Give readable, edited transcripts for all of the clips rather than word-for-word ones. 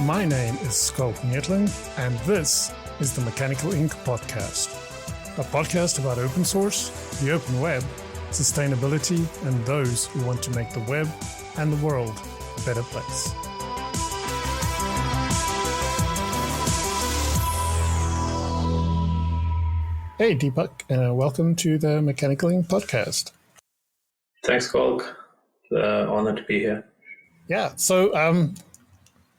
My name is Skulk Netlin, and this is the Mechanical Ink podcast, a podcast about open source, the open web, sustainability, and those who want to make the web and the world a better place. Hey, Deepak, welcome to the Mechanical Ink podcast. Thanks, Skulk. Honored to be here. Yeah, so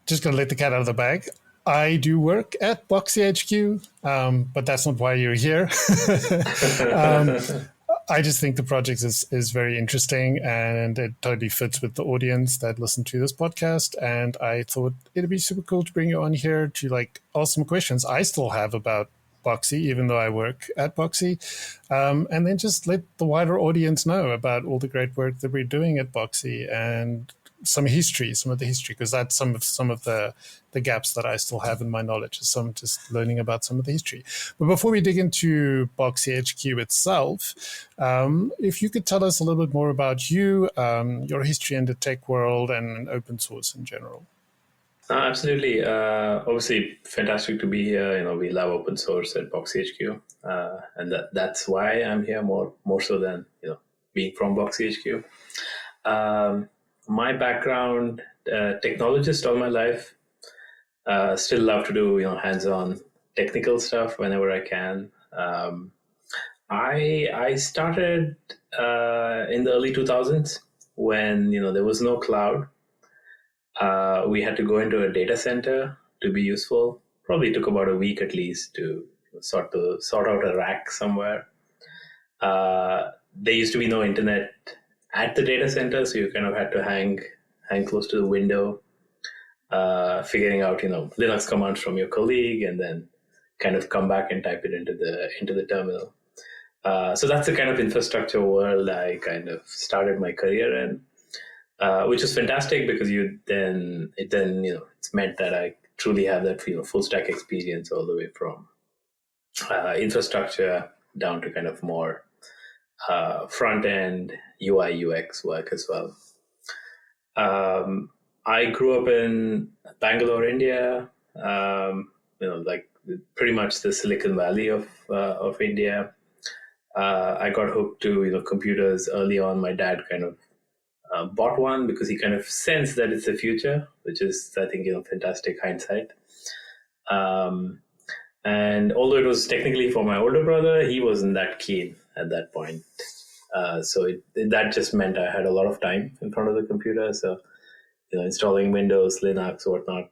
just going to let the cat out of the bag. I do work at BoxyHQ, but that's not why you're here. I just think the project is very interesting, and it totally fits with the audience that listen to this podcast. And I thought it'd be super cool to bring you on here to ask some questions I still have about Boxy, even though I work at Boxy, and then just let the wider audience know about all the great work that we're doing at Boxy and some of the history, because that's some of the gaps that I still have in my knowledge, is some just learning about some of the history. But before we dig into BoxyHQ itself, if you could tell us a little bit more about you, your history in the tech world and open source in general. Absolutely. Obviously, fantastic to be here. We love open source at BoxyHQ, and that's why I'm here more so than being from BoxyHQ. My background, technologist all my life. Still love to do hands-on technical stuff whenever I can. I started in the early 2000s when there was no cloud. We had to go into a data center to be useful. Probably took about a week at least to sort out a rack somewhere. There used to be no internet at the data center, so you kind of had to hang close to the window, figuring out Linux commands from your colleague, and then kind of come back and type it into the terminal. So that's the kind of infrastructure world I kind of started my career in. Which is fantastic because it's meant that I truly have that full stack experience all the way from infrastructure down to kind of more front end UI UX work as well. I grew up in Bangalore, India. Pretty much the Silicon Valley of India. I got hooked to computers early on. My dad kind of bought one because he kind of sensed that it's the future, which is, I think, fantastic hindsight. And although it was technically for my older brother, he wasn't that keen at that point. So that just meant I had a lot of time in front of the computer. So, installing Windows, Linux, whatnot,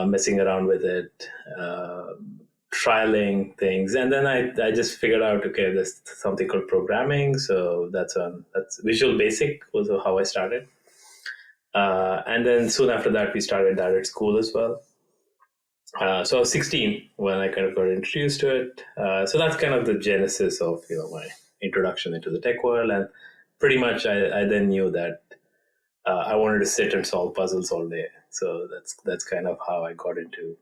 messing around with it, trialing things. And then I just figured out, okay, there's something called programming. So that's Visual Basic was how I started. And then soon after that, we started that at school as well. So I was 16 when I kind of got introduced to it. So that's kind of the genesis of, my introduction into the tech world. And pretty much I then knew that I wanted to sit and solve puzzles all day. So that's kind of how I got into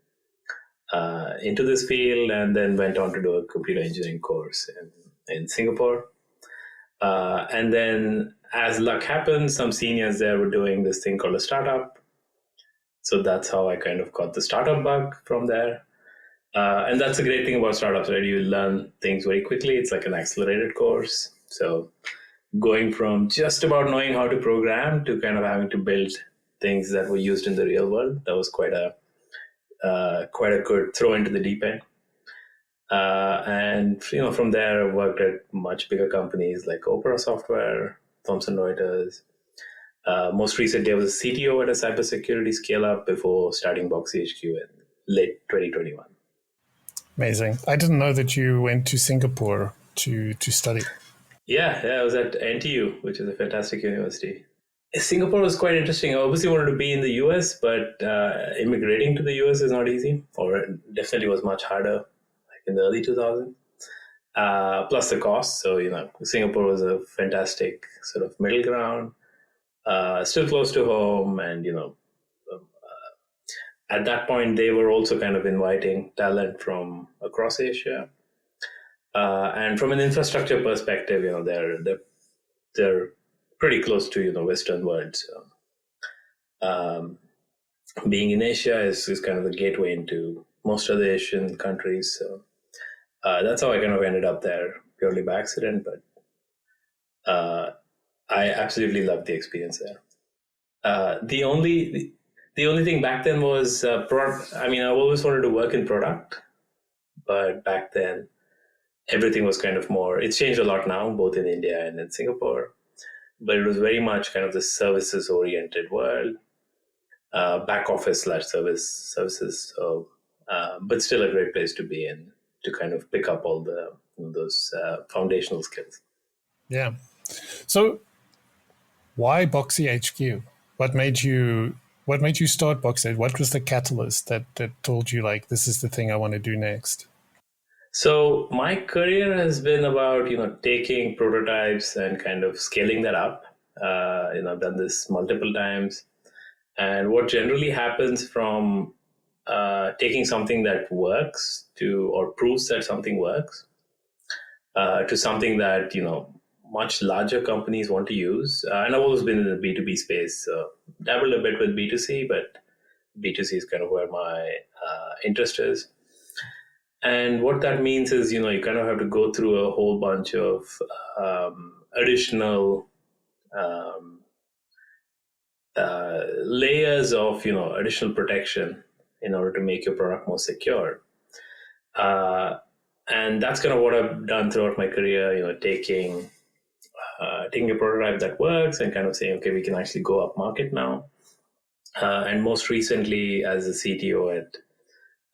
this field, and then went on to do a computer engineering course in Singapore. And then, as luck happened, some seniors there were doing this thing called a startup. So that's how I kind of got the startup bug from there. And that's the great thing about startups, right? You learn things very quickly. It's like an accelerated course. So going from just about knowing how to program to kind of having to build things that were used in the real world, that was quite a good throw into the deep end. And from there, I worked at much bigger companies like Opera Software, Thomson Reuters. Most recently, I was a CTO at a cybersecurity scale-up before starting BoxyHQ in late 2021. Amazing. I didn't know that you went to Singapore to study. Yeah, I was at NTU, which is a fantastic university. Singapore was quite interesting. I obviously wanted to be in the US, but immigrating to the US is not easy, or it definitely was much harder in the early 2000s. Plus the cost. So, Singapore was a fantastic sort of middle ground, still close to home. And, at that point, they were also kind of inviting talent from across Asia. And from an infrastructure perspective, they're pretty close to Western world. So, being in Asia is kind of the gateway into most of the Asian countries. So that's how I kind of ended up there, purely by accident. But I absolutely loved the experience there. The only thing back then was I mean, I always wanted to work in product, but back then everything was kind of more. It's changed a lot now, both in India and in Singapore. But it was very much kind of the services oriented world, back office / services. So, but still a great place to be in to kind of pick up all the those foundational skills. Yeah. So why BoxyHQ? What made you start Boxy? What was the catalyst that told you like this is the thing I want to do next? So my career has been about taking prototypes and kind of scaling that up. I've done this multiple times, and what generally happens from taking something that works to or proves that something works to something that much larger companies want to use. And I've always been in the B2B space, dabbled a bit with B2C, but B2C is kind of where my interest is. And what that means is, you kind of have to go through a whole bunch of additional layers of, additional protection in order to make your product more secure. And that's kind of what I've done throughout my career, taking a prototype that works and kind of saying, okay, we can actually go up market now. And most recently as a CTO at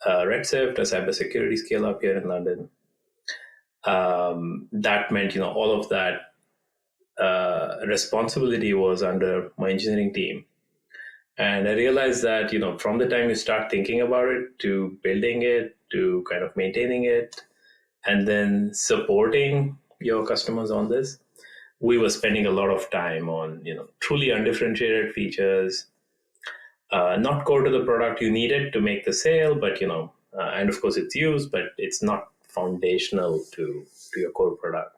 Redsift, a cybersecurity scale up here in London. That meant, all of that responsibility was under my engineering team. And I realized that, from the time you start thinking about it to building it to kind of maintaining it and then supporting your customers on this, we were spending a lot of time on, truly undifferentiated features, not core to the product. You need it to make the sale, but, and of course it's used, but it's not foundational to your core product.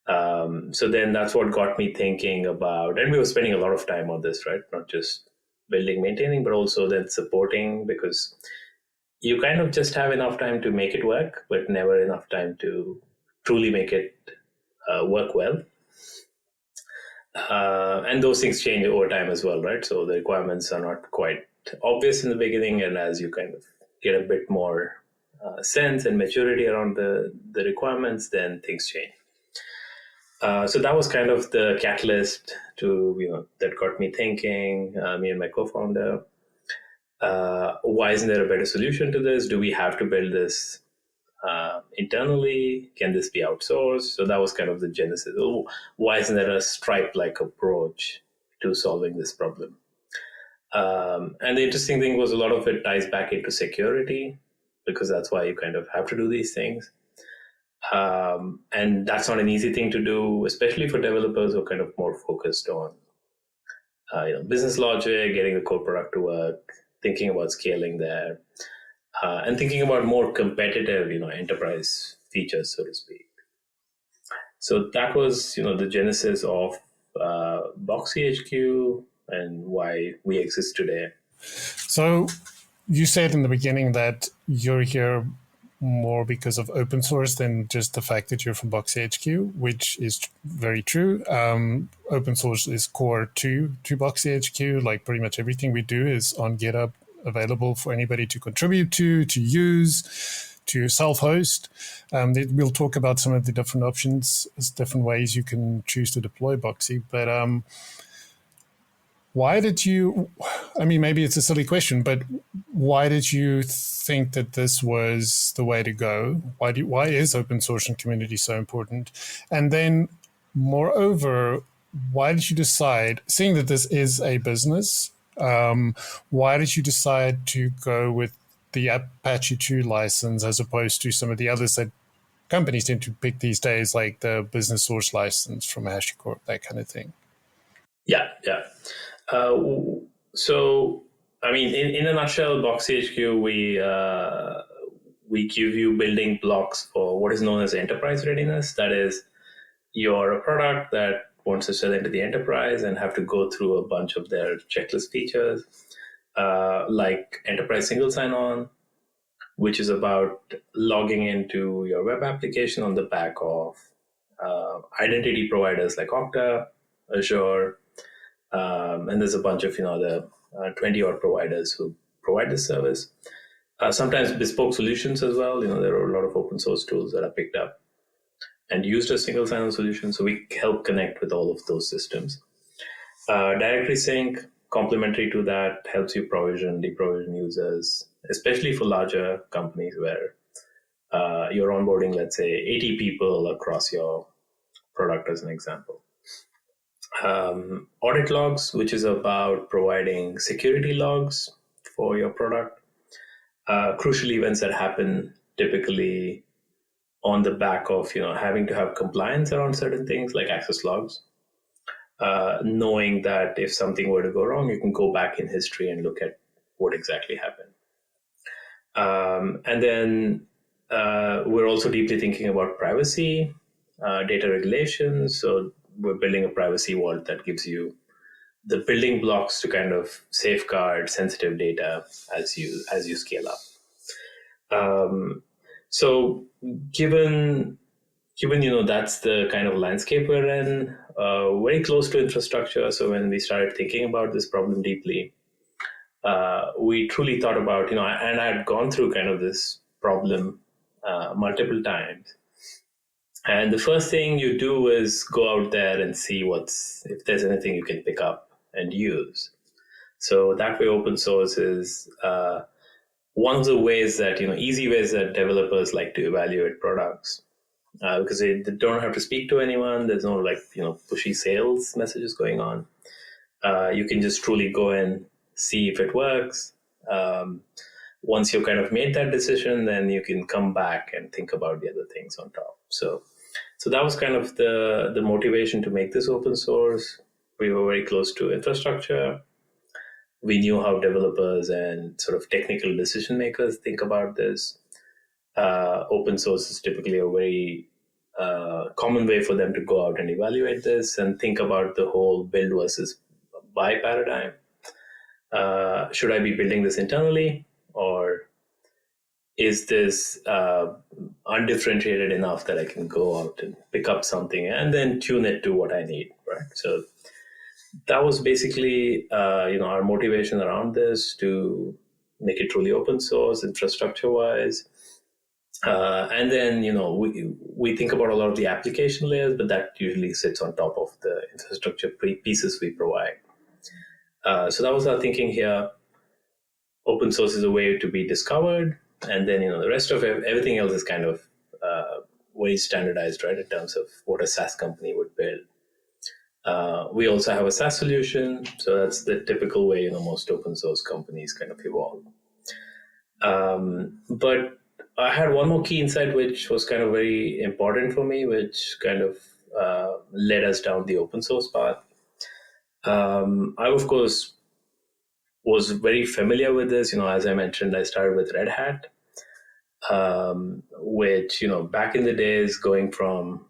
So then that's what got me thinking about, and we were spending a lot of time on this, right? Not just building, maintaining, but also then supporting, because you kind of just have enough time to make it work, but never enough time to truly make it work well. And those things change over time as well, right? So the requirements are not quite obvious in the beginning, and as you kind of get a bit more sense and maturity around the requirements, then things change. So that was kind of the catalyst to, that got me thinking, me and my co-founder, why isn't there a better solution to this? Do we have to build this internally? Can this be outsourced? So that was kind of the genesis. Why isn't there a Stripe-like approach to solving this problem? And the interesting thing was a lot of it ties back into security, because that's why you kind of have to do these things. And that's not an easy thing to do, especially for developers who are kind of more focused on business logic, getting the core product to work, thinking about scaling there, and thinking about more competitive, enterprise features, so to speak. So that was, the genesis of BoxyHQ and why we exist today. So you said in the beginning that you're here more because of open source than just the fact that you're from BoxyHQ, which is very true. Open source is core to BoxyHQ. Like pretty much everything we do is on GitHub, available for anybody to contribute to use, to self-host. We'll talk about some of the different options, different ways you can choose to deploy Boxy. But why did you, I mean, maybe it's a silly question, but why did you think that this was the way to go? Why is open source and community so important? And then moreover, why did you decide, seeing that this is a business, why did you decide to go with the Apache 2 license as opposed to some of the others that companies tend to pick these days, like the business source license from HashiCorp, that kind of thing? Yeah. So, I mean, in a nutshell, BoxyHQ, we give you building blocks for what is known as enterprise readiness. That is, you're a product that wants to sell into the enterprise and have to go through a bunch of their checklist features. like enterprise single sign-on, which is about logging into your web application on the back of identity providers like Okta, Azure, and there's a bunch of the 20 odd providers who provide this service. Sometimes bespoke solutions as well. There are a lot of open source tools that are picked up and used as single sign-on solutions. So we help connect with all of those systems. Directory sync, complementary to that, helps you provision, deprovision users, especially for larger companies where you're onboarding, let's say, 80 people across your product, as an example. Audit logs, which is about providing security logs for your product. Crucial events that happen typically on the back of having to have compliance around certain things like access logs. Knowing that if something were to go wrong, you can go back in history and look at what exactly happened. And then we're also deeply thinking about privacy, data regulations. So we're building a privacy vault that gives you the building blocks to kind of safeguard sensitive data as you scale up. So given that's the kind of landscape we're in, very close to infrastructure. So when we started thinking about this problem deeply, we truly thought about, and I had gone through kind of this problem multiple times. And the first thing you do is go out there and see if there's anything you can pick up and use. So that way, open source is one of the ways that, easy ways that developers like to evaluate products. Because they don't have to speak to anyone. There's no pushy sales messages going on. You can just truly go and see if it works. Once you've kind of made that decision, then you can come back and think about the other things on top. So that was kind of the motivation to make this open source. We were very close to infrastructure. We knew how developers and sort of technical decision makers think about this. Open source is typically a very common way for them to go out and evaluate this and think about the whole build versus buy paradigm. Should I be building this internally, or is this undifferentiated enough that I can go out and pick up something and then tune it to what I need, right? So that was basically our motivation around this, to make it truly open source, infrastructure-wise. And then, we think about a lot of the application layers, but that usually sits on top of the infrastructure pieces we provide. So that was our thinking here. Open source is a way to be discovered. And then, the rest of everything else is kind of very standardized, right, in terms of what a SaaS company would build. We also have a SaaS solution. So that's the typical way, most open source companies kind of evolve. But I had one more key insight, which was kind of very important for me, which kind of led us down the open source path. I, of course, was very familiar with this. As I mentioned, I started with Red Hat, which, back in the days, going from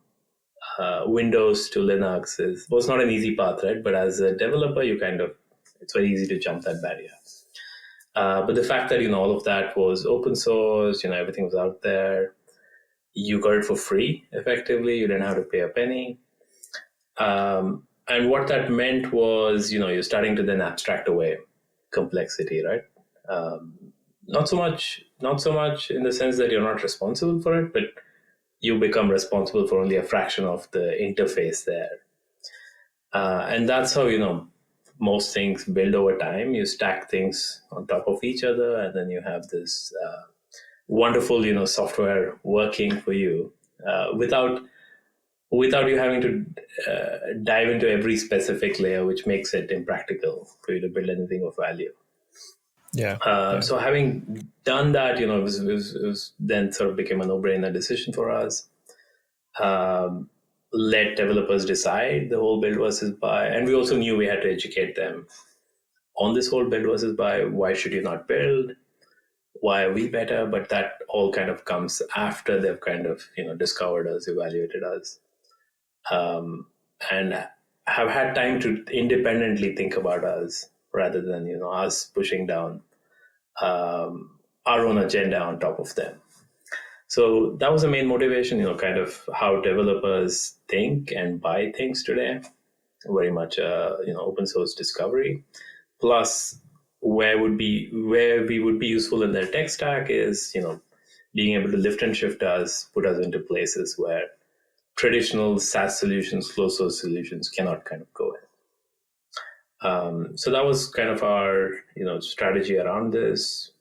Windows to Linux was not an easy path, right? But as a developer, it's very easy to jump that barrier. But the fact that, all of that was open source, everything was out there, you got it for free, effectively. You didn't have to pay a penny. And what that meant was, you're starting to then abstract away complexity, right? Not so much in the sense that you're not responsible for it, but you become responsible for only a fraction of the interface there. And that's how, most things build over time. You stack things on top of each other, and then you have this wonderful, software working for you without you having to dive into every specific layer, which makes it impractical for you to build anything of value. Yeah. So having done that, it was then sort of became a no-brainer decision for us. Let developers decide the whole build versus buy. And we also knew we had to educate them on this whole build versus buy. Why should you not build? Why are we better? But that all kind of comes after they've kind of, discovered us, evaluated us, and have had time to independently think about us rather than us pushing down our own agenda on top of them. So that was the main motivation, kind of how developers think and buy things today. Very much, open source discovery. Plus, where we would be useful in their tech stack is, being able to lift and shift us, put us into places where traditional SaaS solutions, closed source solutions cannot kind of go in. So that was kind of our, strategy around this.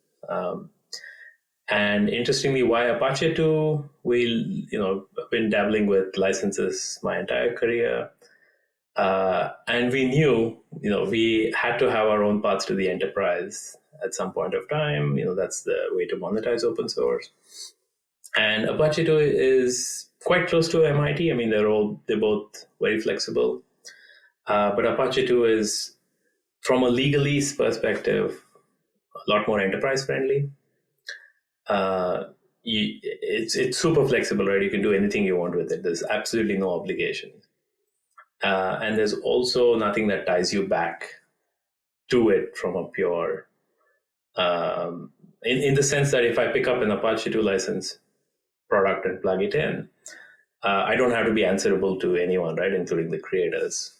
And interestingly, why Apache 2? I've been dabbling with licenses my entire career. And we knew, we had to have our own paths to the enterprise at some point of time. That's the way to monetize open source. And Apache 2 is quite close to MIT. I mean, they're both very flexible. But Apache 2 is, from a legalese perspective, a lot more enterprise friendly. It's super flexible, right? You can do anything you want with it. There's absolutely no obligation. And there's also nothing that ties you back to it from a pure, in the sense that if I pick up an Apache 2 license product and plug it in, I don't have to be answerable to anyone, right, including the creators.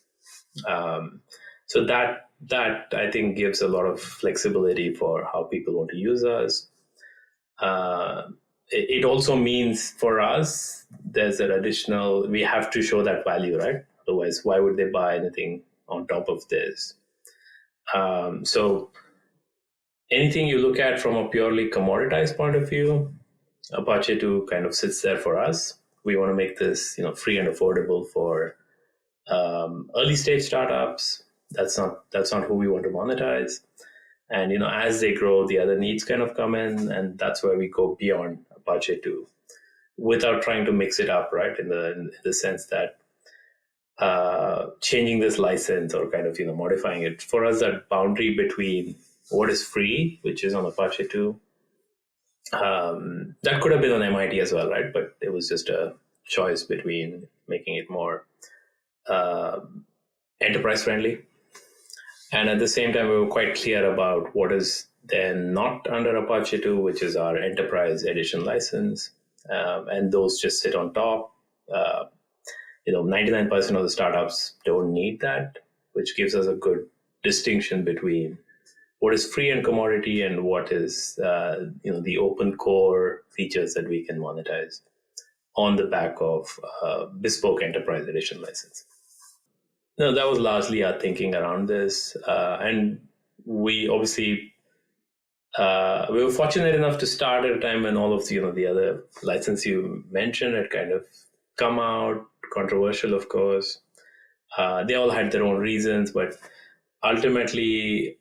So that I think gives a lot of flexibility for how people want to use us. It also means for us, there's an additional, we have to show that value, right? Otherwise, why would they buy anything on top of this? So anything you look at from a purely commoditized point of view, Apache 2 kind of sits there for us. We want to make this, free and affordable for early stage startups. That's not who we want to monetize. And as they grow, the other needs kind of come in, and that's where we go beyond Apache 2, without trying to mix it up, right? In the sense that changing this license or kind of modifying it. For us, that boundary between what is free, which is on Apache 2, that could have been on MIT as well, right? But it was just a choice between making it more enterprise friendly. And at the same time, we were quite clear about what is then not under Apache 2, which is our enterprise edition license. And those just sit on top. 99% of the startups don't need that, which gives us a good distinction between what is free and commodity and what is, the open core features that we can monetize on the back of bespoke enterprise edition license. No, that was largely our thinking around this. And we obviously, we were fortunate enough to start at a time when all of the other license you mentioned had kind of come out, controversial, of course. They all had their own reasons, but ultimately,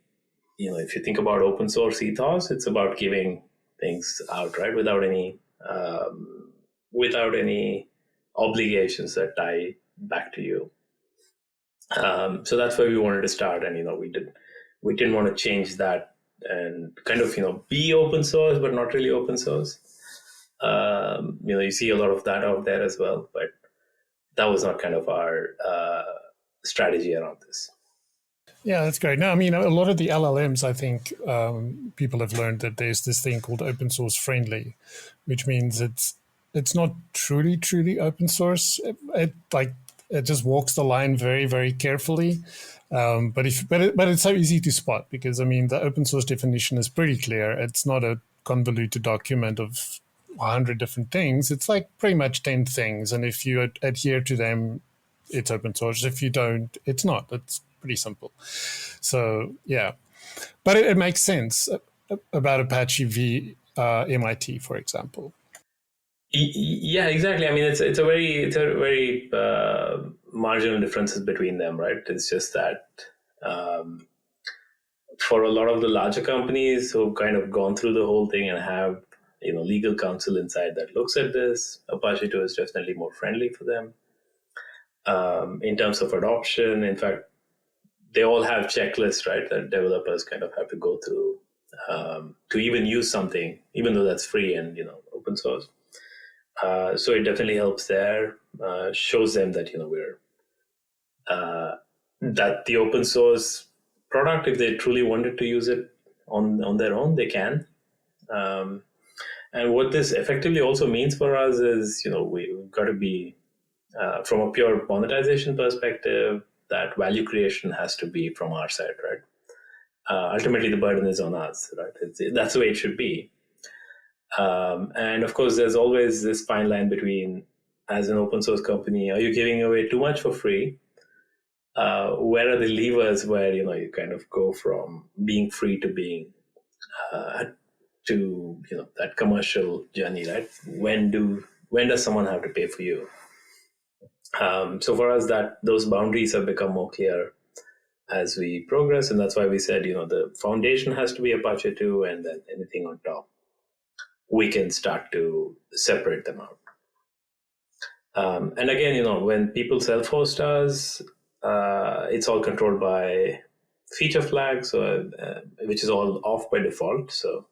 if you think about open source ethos, it's about giving things out, right? Without any obligations that tie back to you. So that's where we wanted to start, and we didn't want to change that and kind of be open source but not really open source. You see a lot of that out there as well, but that was not kind of our strategy around this. Yeah, that's great. No, I mean, a lot of the LLMs, I think people have learned that there's this thing called open source friendly, which means it's not truly open source. It just walks the line very, very carefully. But it's so easy to spot because, I mean, the open source definition is pretty clear. It's not a convoluted document of 100 different things. It's like pretty much 10 things. And if you adhere to them, it's open source. If you don't, it's not. It's pretty simple. So, yeah. But it makes sense about Apache v. MIT, for example. Yeah, exactly. I mean, it's a very marginal differences between them, right? It's just that for a lot of the larger companies who've kind of gone through the whole thing and have legal counsel inside that looks at this, Apache 2 is definitely more friendly for them. In terms of adoption, in fact, they all have checklists, right, that developers kind of have to go through to even use something, even though that's free and open source. So it definitely helps there, shows them that we're that the open source product, if they truly wanted to use it on their own, they can. And what this effectively also means for us is, we've got to be, from a pure monetization perspective, that value creation has to be from our side, right? Ultimately, the burden is on us, right? That's the way it should be. And of course, there's always this fine line between, as an open source company, are you giving away too much for free? Where are the levers where you kind of go from being free to being to that commercial journey, right? When does someone have to pay for you? So for us, that those boundaries have become more clear as we progress, and that's why we said the foundation has to be Apache 2, and then anything on top we can start to separate them out. And again, when people self-host us, it's all controlled by feature flags, which is all off by default. So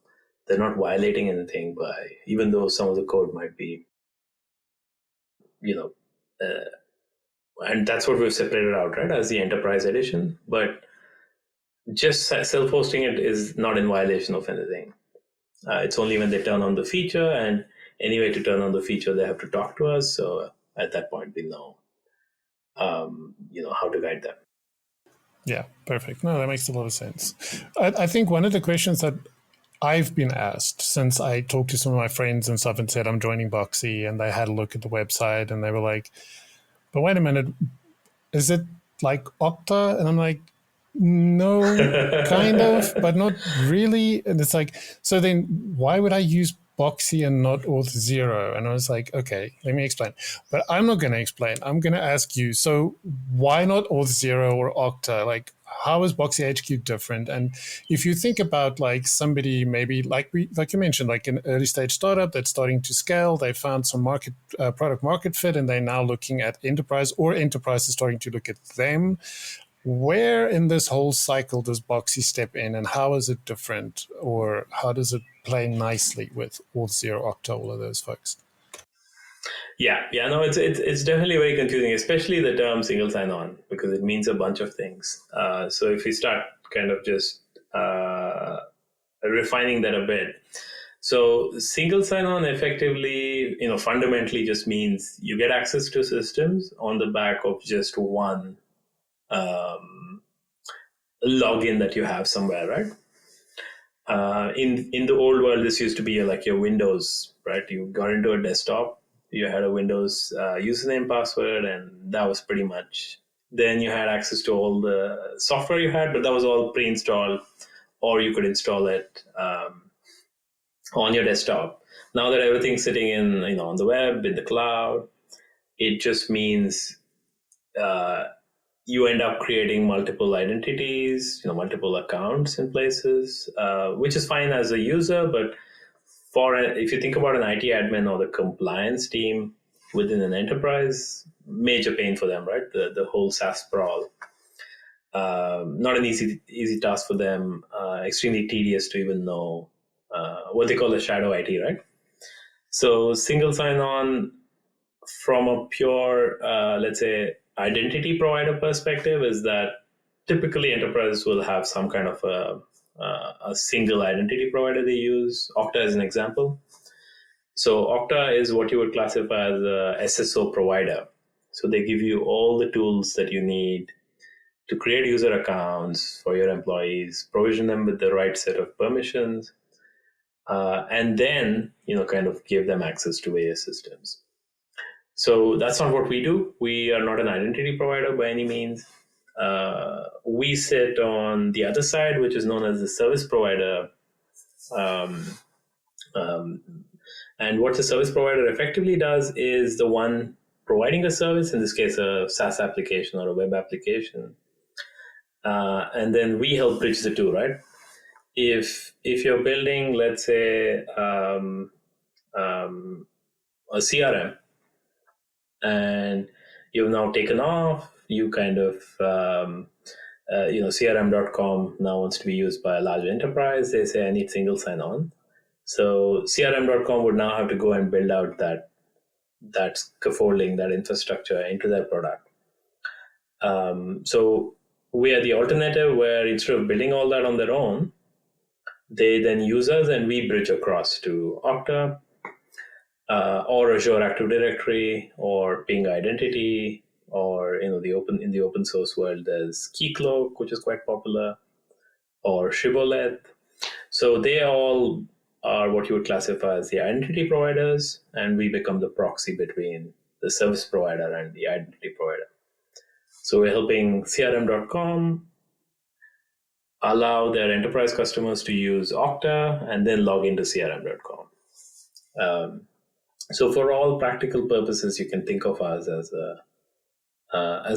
they're not violating anything even though some of the code might be, and that's what we've separated out, right, as the enterprise edition. But just self-hosting it is not in violation of anything. It's only when they turn on the feature, and anyway, to turn on the feature, they have to talk to us. So at that point, we know, how to guide them. Yeah, perfect. No, that makes a lot of sense. I think one of the questions that I've been asked since I talked to some of my friends and stuff and said I'm joining Boxy, and they had a look at the website and they were like, but wait a minute, is it like Okta? And I'm like, no, kind of, but not really. And it's like, so then why would I use Boxy and not Auth0? And I was like, okay, let me explain. But I'm not going to explain. I'm going to ask you, so why not Auth0 or Okta? Like, how is BoxyHQ different? And if you think about like somebody maybe like you mentioned, like an early stage startup that's starting to scale, they found some product market fit, and they're now looking at enterprise, or enterprise is starting to look at them. Where in this whole cycle does Boxy step in, and how is it different, or how does it play nicely with Auth0, Okta, all of those folks? Yeah, no, it's definitely very confusing, especially the term single sign-on, because it means a bunch of things. So if we start kind of just refining that a bit, so single sign-on effectively, fundamentally just means you get access to systems on the back of just one login that you have somewhere, right? In the old world, this used to be like your Windows, right? You got into a desktop, you had a Windows username, password, and that was pretty much. Then you had access to all the software you had, but that was all pre-installed, or you could install it on your desktop. Now that everything's sitting in, on the web, in the cloud, it just means you end up creating multiple identities, multiple accounts in places, which is fine as a user, but if you think about an IT admin or the compliance team within an enterprise, major pain for them, right? The whole SaaS sprawl. Not an easy task for them, extremely tedious to even know what they call a shadow IT, right? So single sign-on from a pure, let's say, identity provider perspective is that typically enterprises will have some kind of a single identity provider they use. Okta is an example. So Okta is what you would classify as a SSO provider. So they give you all the tools that you need to create user accounts for your employees, provision them with the right set of permissions, and then kind of give them access to various systems. So that's not what we do. We are not an identity provider by any means. We sit on the other side, which is known as the service provider. And what the service provider effectively does is the one providing a service, in this case, a SaaS application or a web application. And then we help bridge the two, right? If you're building, let's say, a CRM, and you've now taken off, you kind of, CRM.com now wants to be used by a large enterprise. They say, I need single sign-on. So CRM.com would now have to go and build out that scaffolding, that infrastructure into their product. So we are the alternative where instead of building all that on their own, they then use us and we bridge across to Okta or Azure Active Directory or Ping Identity, or in the open source world there's Keycloak, which is quite popular, or Shibboleth. So they all are what you would classify as the identity providers, and we become the proxy between the service provider and the identity provider. So we're helping CRM.com allow their enterprise customers to use Okta and then log into CRM.com. So for all practical purposes, you can think of us as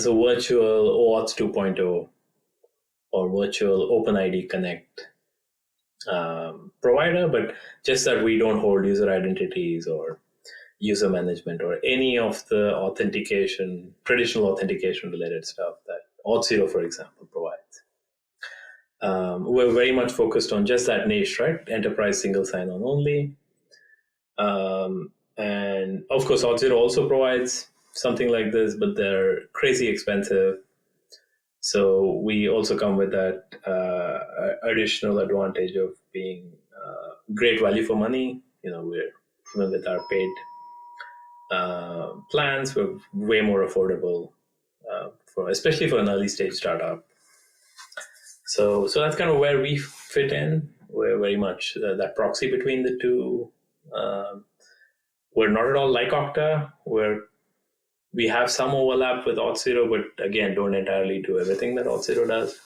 a virtual OAuth 2.0 or virtual OpenID Connect provider, but just that we don't hold user identities or user management or any of the traditional authentication related stuff that Auth0, for example, provides. We're very much focused on just that niche, right? Enterprise single sign-on only. And of course, Auth0 also provides something like this, but they're crazy expensive. So we also come with that additional advantage of being great value for money. We're even with our paid plans, we're way more affordable especially for an early stage startup. So that's kind of where we fit in. We're very much that proxy between the two. We're not at all like Okta. We have some overlap with Auth0, but again, don't entirely do everything that Auth0 does,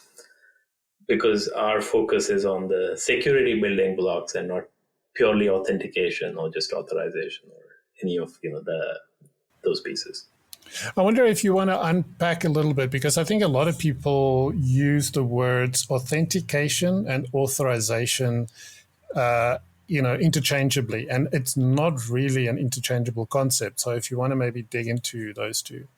because our focus is on the security building blocks and not purely authentication or just authorization or any of those pieces. I wonder if you want to unpack a little bit, because I think a lot of people use the words authentication and authorization interchangeably, and it's not really an interchangeable concept. So if you want to maybe dig into those two.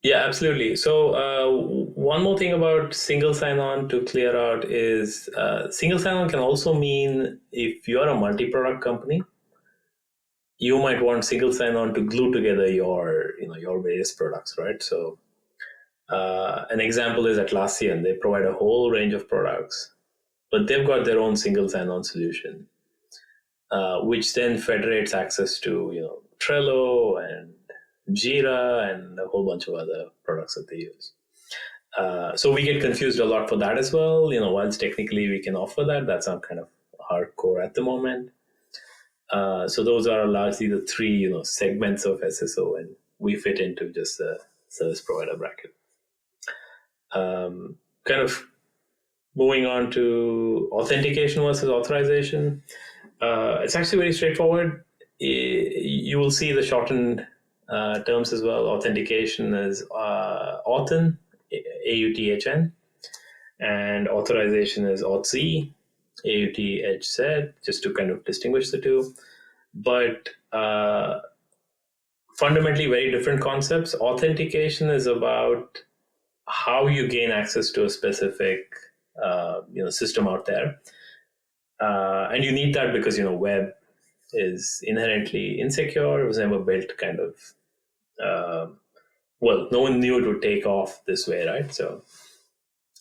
Yeah, absolutely. So one more thing about single sign-on to clear out is single sign-on can also mean if you're a multi-product company, you might want single sign-on to glue together your various products, right? So an example is Atlassian. They provide a whole range of products, but they've got their own single sign-on solution, which then federates access to Trello and Jira and a whole bunch of other products that they use. So we get confused a lot for that as well. Whilst technically we can offer that, that's not kind of hardcore at the moment. So those are largely the three segments of SSO, and we fit into just the service provider bracket. Kind of moving on to authentication versus authorization. It's actually very straightforward. You will see the shortened terms as well. Authentication is Authn, AUTHN, and authorization is AuthZ, AUTHZ, just to kind of distinguish the two. But fundamentally very different concepts. Authentication is about how you gain access to a specific system out there. And you need that because web is inherently insecure. It was never built kind of no one knew it would take off this way, right? So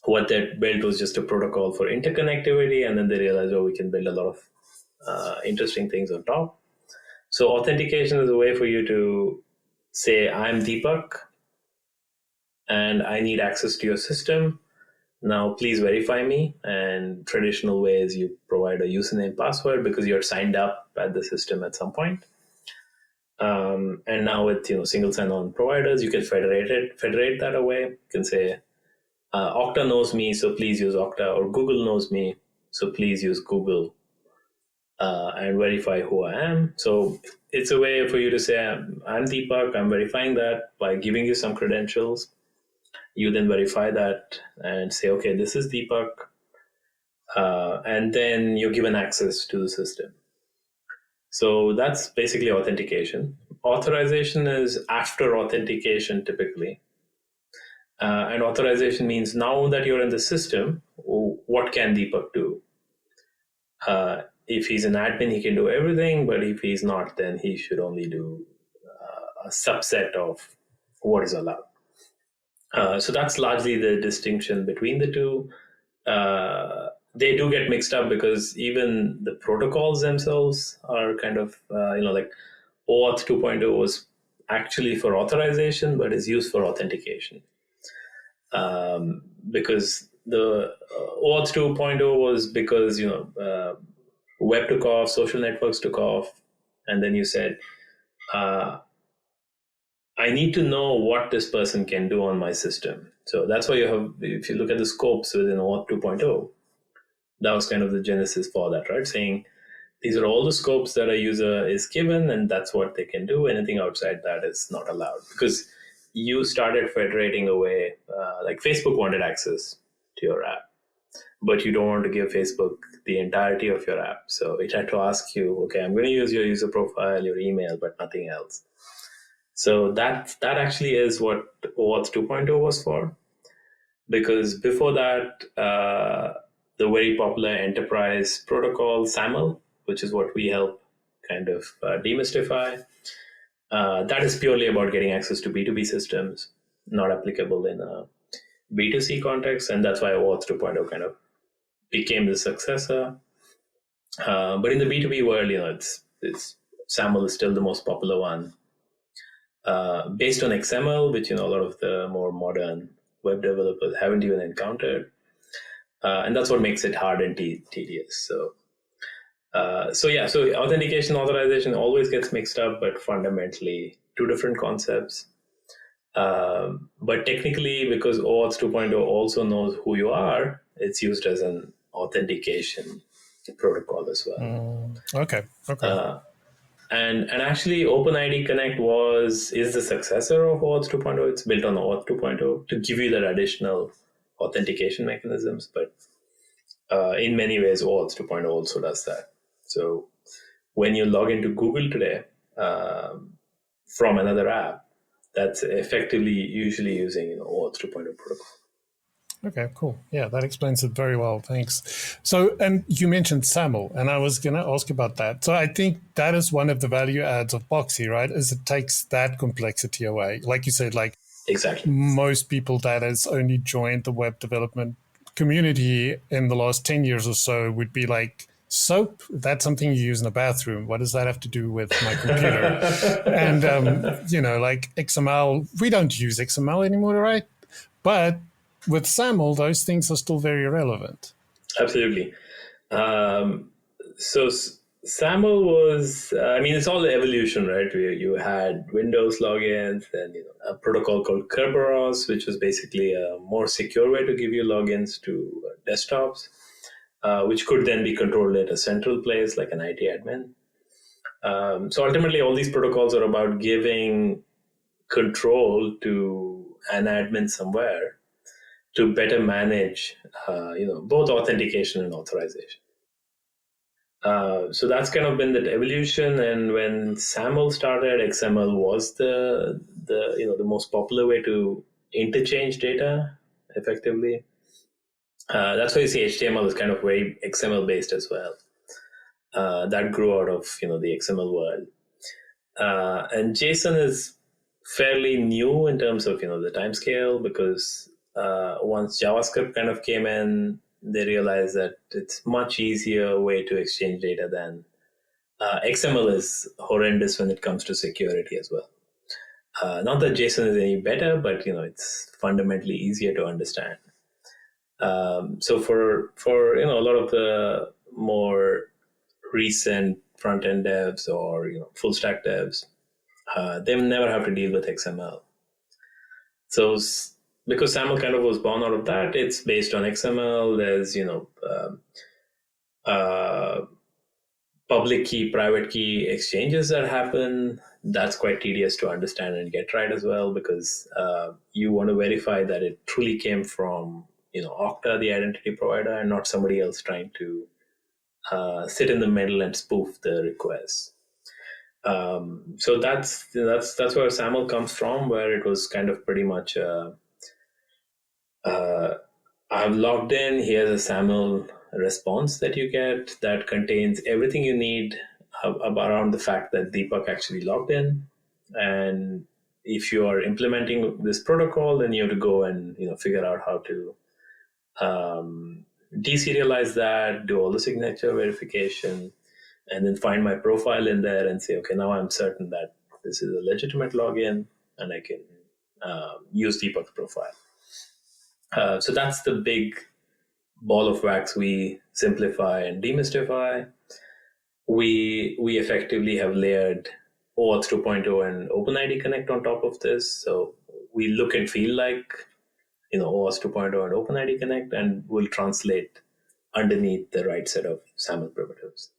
what they built was just a protocol for interconnectivity, and then they realized, we can build a lot of interesting things on top. So authentication is a way for you to say, I'm Deepak, and I need access to your system. Now, please verify me. And traditional ways, you provide a username, password, because you're signed up at the system at some point. And now with single sign-on providers, you can federate that away. You can say, Okta knows me, so please use Okta, or Google knows me, so please use Google, and verify who I am. So it's a way for you to say, I'm Deepak, I'm verifying that by giving you some credentials. You then verify that and say, okay, this is Deepak, and then you're given access to the system. So that's basically authentication. Authorization is after authentication typically. And authorization means now that you're in the system, what can Deepak do? If he's an admin, he can do everything, but if he's not, then he should only do a subset of what is allowed. So that's largely the distinction between the two. They do get mixed up because even the protocols themselves are kind of, like OAuth 2.0 was actually for authorization, but is used for authentication. Because the OAuth 2.0 was because, web took off, social networks took off, and then you said, I need to know what this person can do on my system. So that's why you have, if you look at the scopes within OAuth 2.0, that was kind of the genesis for that, right? Saying these are all the scopes that a user is given, and that's what they can do. Anything outside that is not allowed, because you started federating away, like Facebook wanted access to your app, but you don't want to give Facebook the entirety of your app. So it had to ask you, okay, I'm going to use your user profile, your email, but nothing else. So that actually is what OAuth 2.0 was for, because before that, the very popular enterprise protocol SAML, which is what we help kind of demystify, that is purely about getting access to B2B systems, not applicable in a B2C context, and that's why OAuth 2.0 kind of became the successor. But in the B2B world, it's SAML is still the most popular one. Based on XML, which a lot of the more modern web developers haven't even encountered, and that's what makes it hard and tedious. So authentication, authorization always gets mixed up, but fundamentally two different concepts. But technically, because OAuth 2.0 also knows who you are, it's used as an authentication protocol as well. Okay. And actually, OpenID Connect is the successor of OAuth 2.0. It's built on OAuth 2.0 to give you that additional authentication mechanisms. But in many ways, OAuth 2.0 also does that. So when you log into Google today from another app, that's effectively usually using OAuth 2.0 protocol. Okay, cool. Yeah, that explains it very well. Thanks. So, and you mentioned SAML, and I was going to ask about that. So I think that is one of the value adds of Boxy, right? Is it takes that complexity away. Like you said, like exactly most people that has only joined the web development community in the last 10 years or so would be like, soap, that's something you use in the bathroom. What does that have to do with my computer? And, like XML, we don't use XML anymore, right? But with SAML, those things are still very relevant. Absolutely. So SAML was, it's all the evolution, right? You had Windows logins, and a protocol called Kerberos, which was basically a more secure way to give you logins to desktops, which could then be controlled at a central place like an IT admin. So ultimately, all these protocols are about giving control to an admin somewhere to better manage, both authentication and authorization. So that's kind of been the evolution. And when SAML started, XML was the most popular way to interchange data effectively. That's why you see HTML is kind of very XML based as well. That grew out of the XML world. And JSON is fairly new in terms of the timescale, because once JavaScript kind of came in, they realized that it's much easier way to exchange data than XML is horrendous when it comes to security as well. Not that JSON is any better, but it's fundamentally easier to understand. So for a lot of the more recent front end devs or full stack devs, they never have to deal with XML. So because SAML kind of was born out of that, it's based on XML. There's public key, private key exchanges that happen. That's quite tedious to understand and get right as well, because you want to verify that it truly came from Okta, the identity provider, and not somebody else trying to sit in the middle and spoof the request. So that's where SAML comes from, where it was kind of pretty much I'm logged in. Here's a SAML response that you get that contains everything you need around the fact that Deepak actually logged in, and if you are implementing this protocol, then you have to go and figure out how to deserialize that, do all the signature verification, and then find my profile in there and say, okay, now I'm certain that this is a legitimate login and I can use Deepak's profile. So that's the big ball of wax we simplify and demystify. We effectively have layered OAuth 2.0 and OpenID Connect on top of this. So we look and feel like OAuth 2.0 and OpenID Connect, and we'll translate underneath the right set of SAML primitives.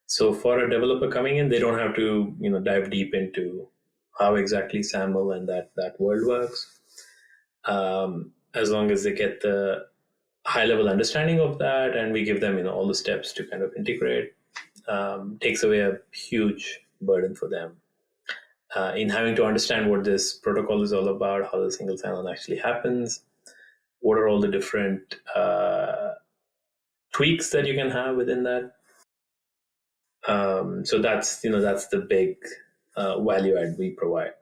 So for a developer coming in, they don't have to dive deep into how exactly SAML and that world works. As long as they get the high-level understanding of that, and we give them all the steps to kind of integrate, takes away a huge burden for them in having to understand what this protocol is all about, how the single sign-on actually happens, what are all the different tweaks that you can have within that. So that's the big value add we provide.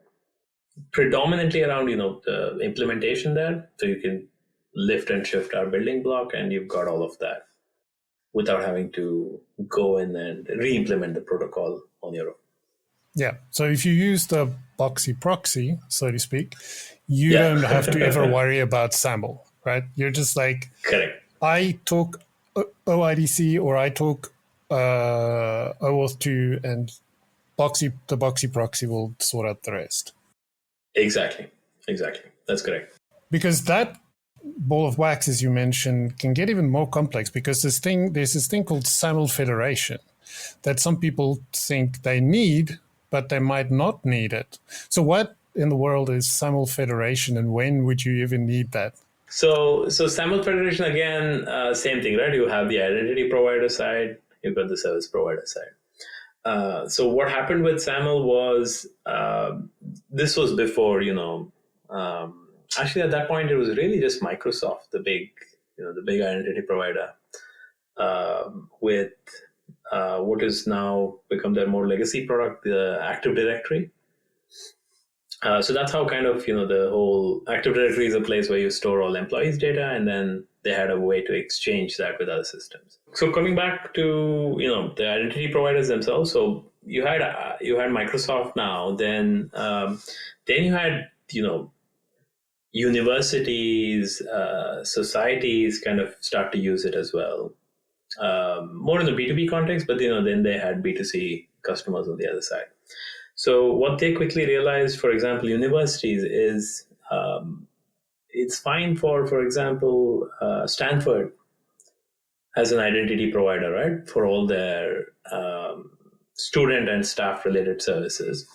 Predominantly around the implementation there, so you can lift and shift our building block, and you've got all of that without having to go in and re-implement the protocol on your own. Yeah. So if you use the Boxy proxy, so to speak, you don't have to ever worry about SAML, right? You're just like, correct. I took OIDC or I took OAuth 2, and the Boxy proxy will sort out the rest. Exactly. That's correct. Because that ball of wax, as you mentioned, can get even more complex, because there's this thing called SAML federation that some people think they need, but they might not need it. So what in the world is SAML federation, and when would you even need that? So SAML federation, again, same thing, right? You have the identity provider side, you've got the service provider side. So what happened with SAML was, this was before, actually at that point it was really just Microsoft, the big identity provider, with what is now become their more legacy product, the Active Directory. So that's how kind of, the whole Active Directory is a place where you store all employees' data, and then they had a way to exchange that with other systems. So coming back to, the identity providers themselves. So you had Microsoft now, then you had, universities, societies kind of start to use it as well. More in the B2B context, but, then they had B2C customers on the other side. So what they quickly realized, for example, universities is it's fine for example, Stanford has an identity provider, right, for all their student and staff related services.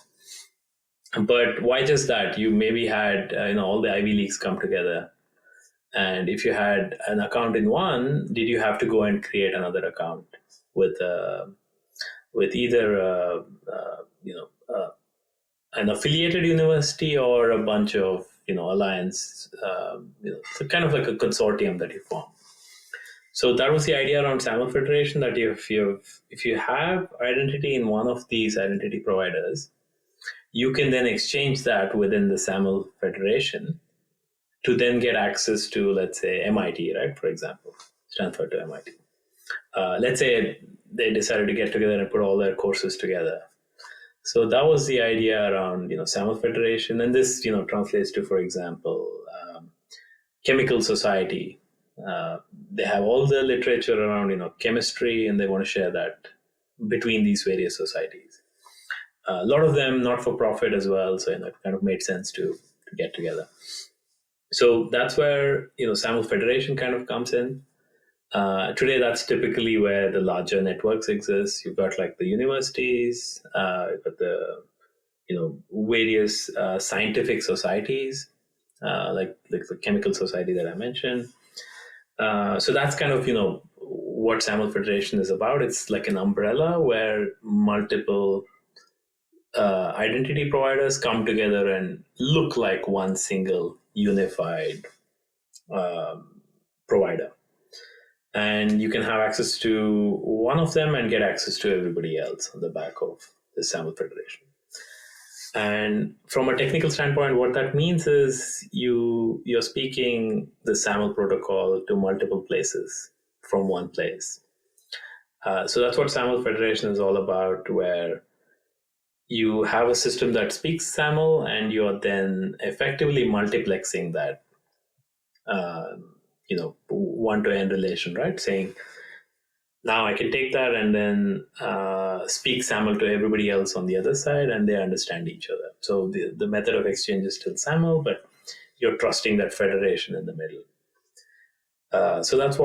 But why just that? You maybe had all the Ivy Leagues come together, and if you had an account in one, did you have to go and create another account with either an affiliated university or a bunch of alliance, so kind of like a consortium that you form. So that was the idea around SAML federation, that if you have identity in one of these identity providers, you can then exchange that within the SAML federation to then get access to, let's say, MIT, right? For example, Stanford to MIT. Let's say they decided to get together and put all their courses together. So that was the idea around, SAML federation. And this, translates to, for example, chemical society. They have all the literature around, chemistry, and they want to share that between these various societies. A lot of them not for profit as well, so it kind of made sense to get together. So that's where SAML federation kind of comes in. Today, that's typically where the larger networks exist. You've got like the universities, you've got the various scientific societies, like the chemical society that I mentioned. So that's kind of what SAML federation is about. It's like an umbrella where multiple identity providers come together and look like one single unified provider. And you can have access to one of them and get access to everybody else on the back of the SAML federation. And from a technical standpoint, what that means is you're speaking the SAML protocol to multiple places from one place. So that's what SAML federation is all about, where you have a system that speaks SAML and you're then effectively multiplexing that, one-to-end relation, right? Saying, now I can take that and then speak SAML to everybody else on the other side, and they understand each other. So the method of exchange is still SAML, but you're trusting that federation in the middle. So that's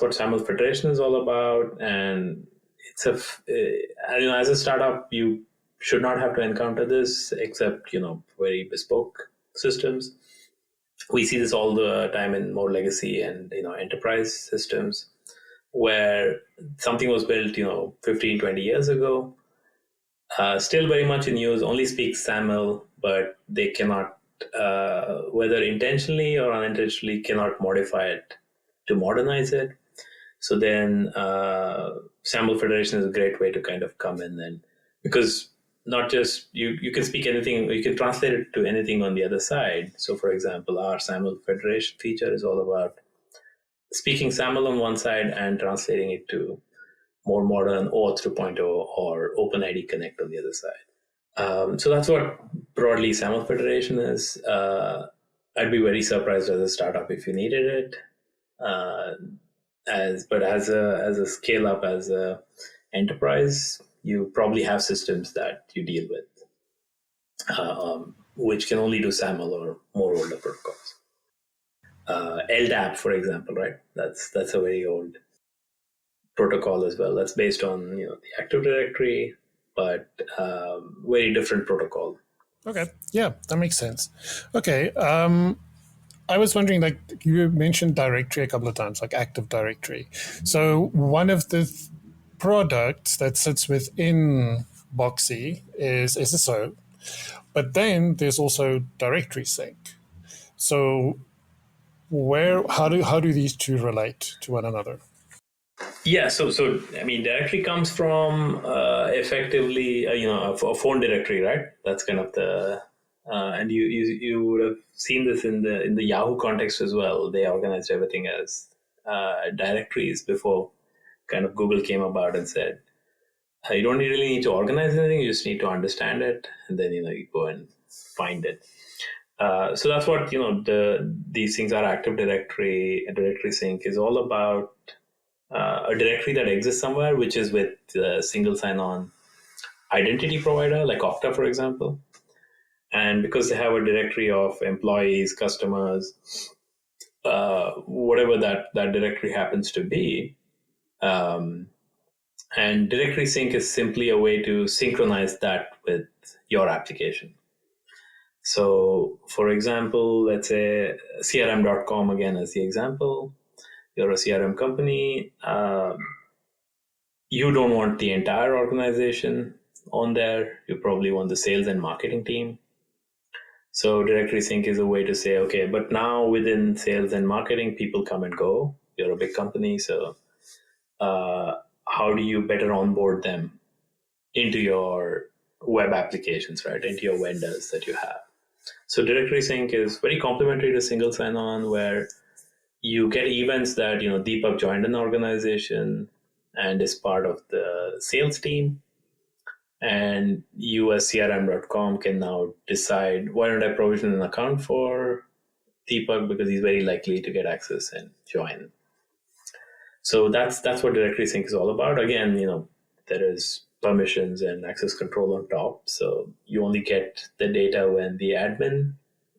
what SAML federation is all about. And it's as a startup, you should not have to encounter this, except very bespoke systems. We see this all the time in more legacy and enterprise systems, where something was built 15, 20 years ago, still very much in use, only speaks SAML, but they cannot, whether intentionally or unintentionally, cannot modify it to modernize it. So then SAML federation is a great way to kind of come in, and because not just you can speak anything, you can translate it to anything on the other side. So for example, our SAML federation feature is all about speaking SAML on one side and translating it to more modern OAuth 2.0 or OpenID Connect on the other side. So that's what broadly SAML federation is. I'd be very surprised as a startup if you needed it. But as a scale up, as a enterprise, you probably have systems that you deal with, which can only do SAML or more older protocols. LDAP, for example, right? That's a very old protocol as well. That's based on the Active Directory, but very different protocol. Okay, yeah, that makes sense. Okay, I was wondering, like you mentioned directory a couple of times, like Active Directory. So one of the products that sits within Boxy is SSO, but then there's also directory sync. So how do these two relate to one another? Yeah, so I mean, directory comes from effectively a phone directory, right? That's kind of the and you would have seen this in the Yahoo context as well. They organized everything as directories before kind of Google came about and said, you don't really need to organize anything, you just need to understand it, and then you go and find it. So that's what these things are. Active Directory, directory sync is all about a directory that exists somewhere, which is with a single sign-on identity provider, like Okta, for example. And because they have a directory of employees, customers, whatever that directory happens to be, and directory sync is simply a way to synchronize that with your application. So, for example, let's say crm.com again as the example. You're a CRM company. You don't want the entire organization on there. You probably want the sales and marketing team. So directory sync is a way to say, okay, but now within sales and marketing, people come and go. You're a big company, so how do you better onboard them into your web applications, right? Into your vendors that you have. So directory sync is very complementary to single sign-on, where you get events that Deepak joined an organization and is part of the sales team, and you as crm.com can now decide, why don't I provision an account for Deepak, because he's very likely to get access and join. So that's what directory sync is all about. Again, there is permissions and access control on top, so you only get the data when the admin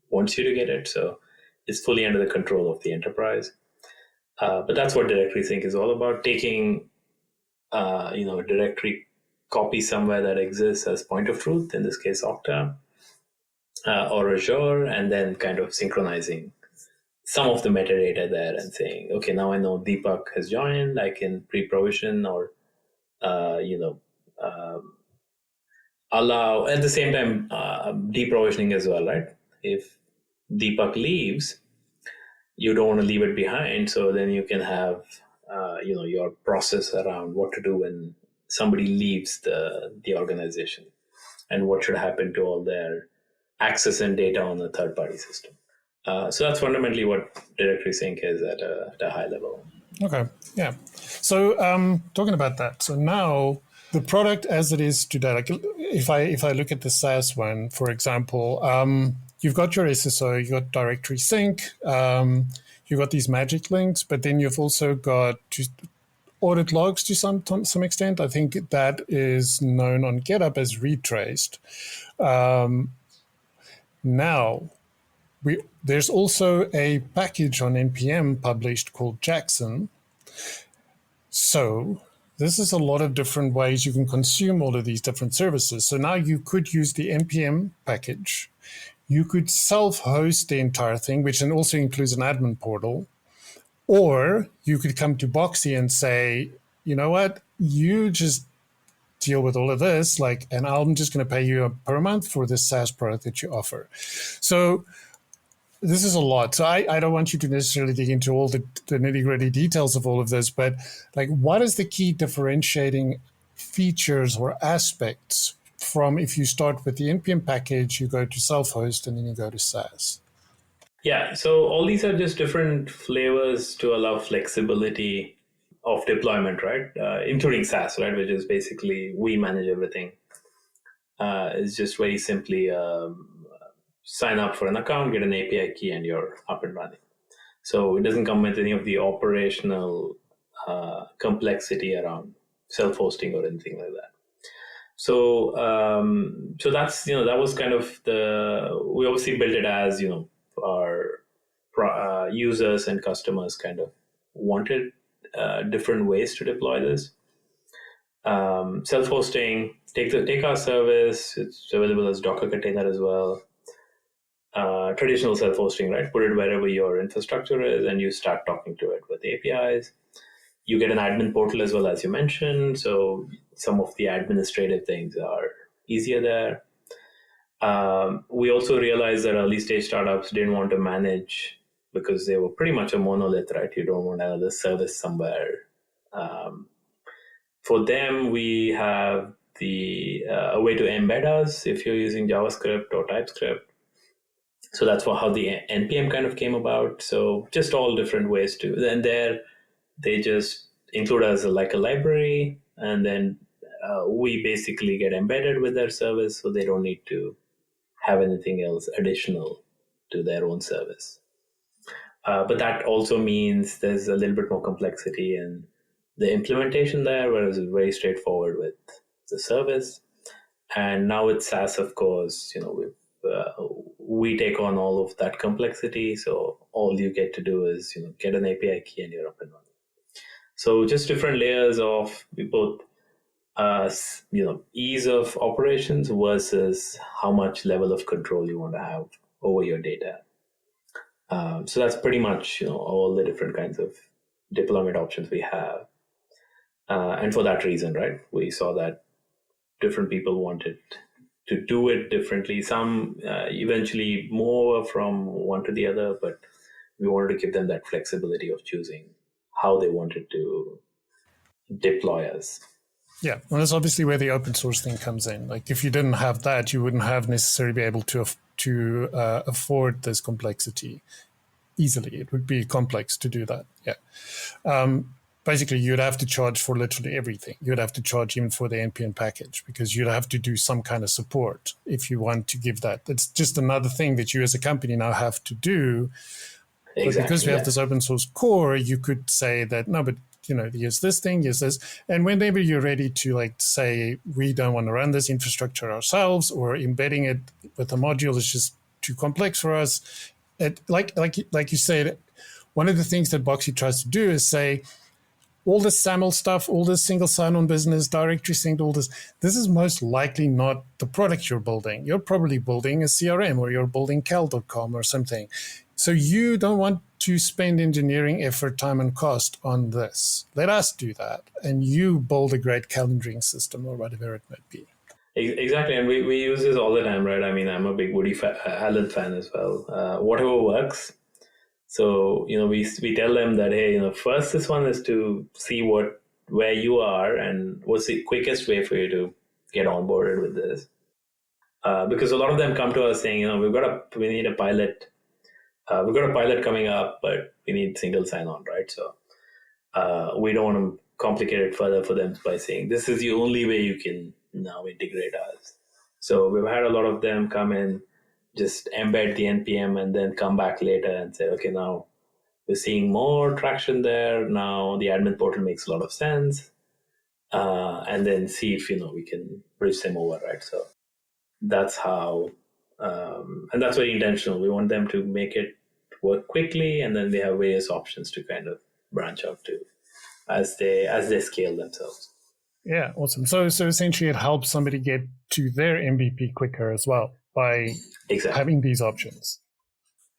wants you to get it. So it's fully under the control of the enterprise. But that's what directory sync is all about: taking a directory copy somewhere that exists as point of truth, in this case Okta or Azure, and then kind of synchronizing some of the metadata there and saying, okay, now I know Deepak has joined, I can pre-provision or allow, at the same time, deprovisioning as well, right? If Deepak leaves, you don't want to leave it behind, so then you can have your process around what to do when somebody leaves the organization. and what should happen to all their access and data on a third-party system. So that's fundamentally what directory sync is at a high level. Okay, yeah. So talking about that, so now the product as it is today, like if I look at the SaaS one, for example, you've got your SSO, you've got directory sync, you've got these magic links, but then you've also got audit logs to some extent. I think that is known on GitHub as retraced. Now, there's also a package on NPM published called Jackson. So this is a lot of different ways you can consume all of these different services. So now you could use the NPM package. You could self-host the entire thing, which then also includes an admin portal. Or you could come to Boxy and say, you know what, you just deal with all of this, and I'm just going to pay you per month for this SaaS product that you offer. So this is a lot. So I don't want you to necessarily dig into all the nitty-gritty details of all of this, but what is the key differentiating features or aspects from if you start with the NPM package, you go to self-host, and then you go to SaaS? Yeah, so all these are just different flavors to allow flexibility of deployment, right? Including SaaS, right? Which is basically we manage everything. It's just very simply sign up for an account, get an API key, and you're up and running. So it doesn't come with any of the operational complexity around self-hosting or anything like that. So that's, that was kind of we obviously built it as, our users and customers kind of wanted different ways to deploy this. Self-hosting, take our service. It's available as Docker container as well. Traditional self-hosting, right? Put it wherever your infrastructure is, and you start talking to it with APIs. You get an admin portal as well, as you mentioned. So some of the administrative things are easier there. We also realized that early stage startups didn't want to manage because they were pretty much a monolith, right? You don't want another service somewhere. For them, we have a way to embed us if you're using JavaScript or TypeScript. So that's how the NPM kind of came about. So just all different ways to. And there, they just include us like a library, and then we basically get embedded with their service, so they don't need to have anything else additional to their own service. But that also means there's a little bit more complexity in the implementation there, whereas it's very straightforward with the service. And now with SaaS, of course, we take on all of that complexity. So all you get to do is get an API key and you're up and running. So just different layers of both ease of operations versus how much level of control you want to have over your data. So that's pretty much all the different kinds of deployment options we have. And for that reason, right, we saw that different people wanted to do it differently. Some eventually more from one to the other, but we wanted to give them that flexibility of choosing how they wanted to deploy us. Yeah, and that's obviously where the open source thing comes in. Like if you didn't have that, you wouldn't have necessarily be able to afford this complexity easily. It would be complex to do that. Yeah. Basically, you'd have to charge for literally everything. You'd have to charge even for the NPM package because you'd have to do some kind of support if you want to give that. It's just another thing that you as a company now have to do. Exactly, but because we have this open source core, you could say that, no, but here's this thing, here's this. And whenever you're ready to say, we don't want to run this infrastructure ourselves, or embedding it with a module is just too complex for us. Like you said, one of the things that Boxy tries to do is say, all this SAML stuff, all this single sign-on business, directory sync, all this is most likely not the product you're building. You're probably building a CRM, or you're building cal.com or something. So you don't want to spend engineering effort, time, and cost on this. Let us do that, and you build a great calendaring system or whatever it might be. Exactly, and we use this all the time, right? I mean, I'm a big Woody Allen fan as well. Whatever works. So, we tell them that, hey, first this one is to see where you are and what's the quickest way for you to get onboarded with this. because a lot of them come to us saying, we need a pilot. We've got a pilot coming up, but we need single sign-on, right? So we don't want to complicate it further for them by saying this is the only way you can now integrate us. So we've had a lot of them come in, just embed the NPM, and then come back later and say, okay, now we're seeing more traction there. Now the admin portal makes a lot of sense, and then see if we can bridge them over, right? So that's how, and that's very intentional. We want them to make it work quickly, and then they have various options to kind of branch out to as they scale themselves. Yeah, awesome. So essentially, it helps somebody get to their MVP quicker as well by having these options.